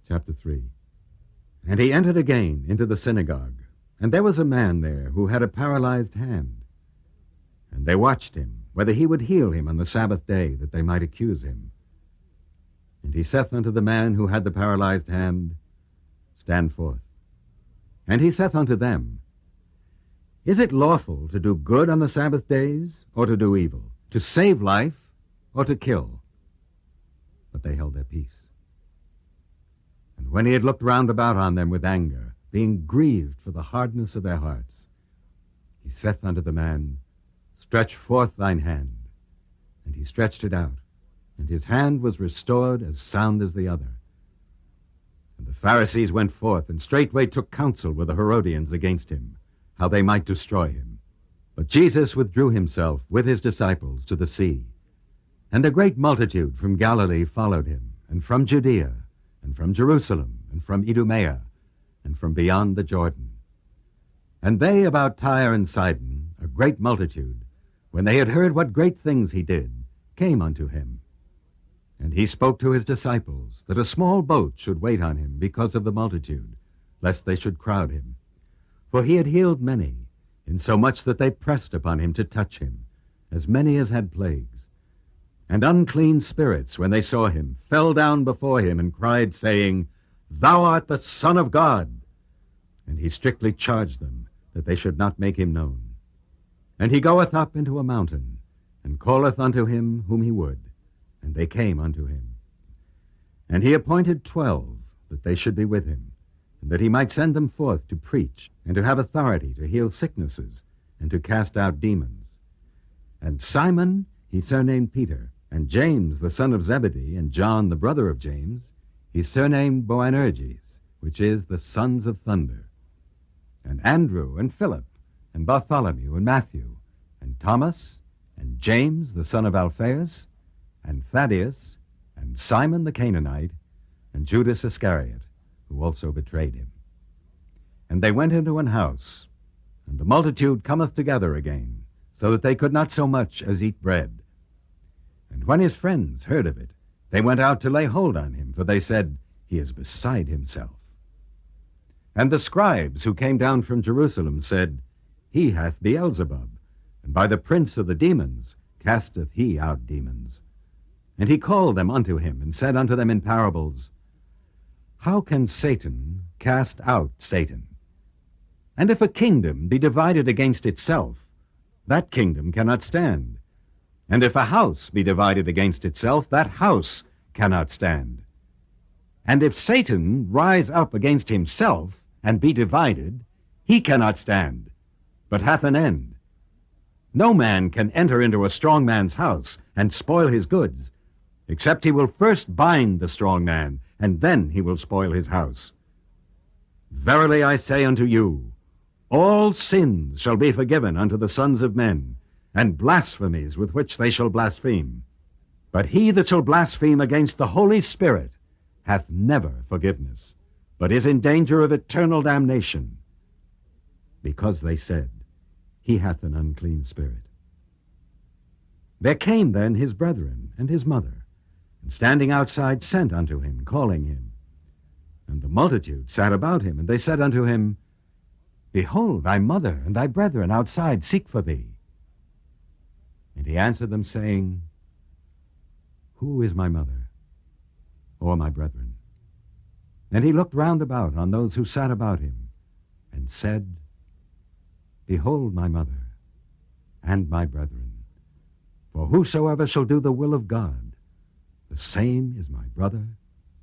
Chapter 3. And he entered again into the synagogue, and there was a man there who had a paralyzed hand. And they watched him, whether he would heal him on the Sabbath day, that they might accuse him. And he saith unto the man who had the paralyzed hand, Stand forth. And he saith unto them, Is it lawful to do good on the Sabbath days, or to do evil, to save life, or to kill? But they held their peace. And when he had looked round about on them with anger, being grieved for the hardness of their hearts, he saith unto the man, Stretch forth thine hand. And he stretched it out, and his hand was restored as sound as the other. And the Pharisees went forth, and straightway took counsel with the Herodians against him, how they might destroy him. But Jesus withdrew himself with his disciples to the sea. And a great multitude from Galilee followed him, and from Judea, and from Jerusalem, and from Idumea, and from beyond the Jordan. And they about Tyre and Sidon, a great multitude, when they had heard what great things he did, came unto him. And he spoke to his disciples that a small boat should wait on him because of the multitude, lest they should crowd him. For he had healed many, insomuch that they pressed upon him to touch him, as many as had plagues. And unclean spirits, when they saw him, fell down before him and cried, saying, Thou art the Son of God. And he strictly charged them that they should not make him known. And he goeth up into a mountain, and calleth unto him whom he would, and they came unto him. And he appointed 12, that they should be with him, and that he might send them forth to preach, and to have authority to heal sicknesses, and to cast out demons. And Simon he surnamed Peter, and James the son of Zebedee, and John the brother of James, he surnamed Boanerges, which is the sons of thunder. And Andrew, and Philip, and Bartholomew, and Matthew, and Thomas, and James the son of Alphaeus, and Thaddeus, and Simon the Canaanite, and Judas Iscariot, who also betrayed him. And they went into an house, and the multitude cometh together again, so that they could not so much as eat bread. And when his friends heard of it, they went out to lay hold on him, for they said, He is beside himself. And the scribes who came down from Jerusalem said, He hath Beelzebub, and by the prince of the demons casteth he out demons. And he called them unto him, and said unto them in parables, How can Satan cast out Satan? And if a kingdom be divided against itself, that kingdom cannot stand. And if a house be divided against itself, that house cannot stand. And if Satan rise up against himself and be divided, he cannot stand, but hath an end. No man can enter into a strong man's house and spoil his goods, except he will first bind the strong man, and then he will spoil his house. Verily I say unto you, all sins shall be forgiven unto the sons of men, and blasphemies with which they shall blaspheme. But he that shall blaspheme against the Holy Spirit hath never forgiveness, but is in danger of eternal damnation, because they said, He hath an unclean spirit. There came then his brethren and his mother, and standing outside sent unto him, calling him. And the multitude sat about him, and they said unto him, Behold, thy mother and thy brethren outside seek for thee. And he answered them, saying, Who is my mother, or my brethren? And he looked round about on those who sat about him, and said, Behold my mother, and my brethren. For whosoever shall do the will of God, the same is my brother,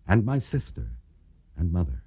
and my sister, and mother.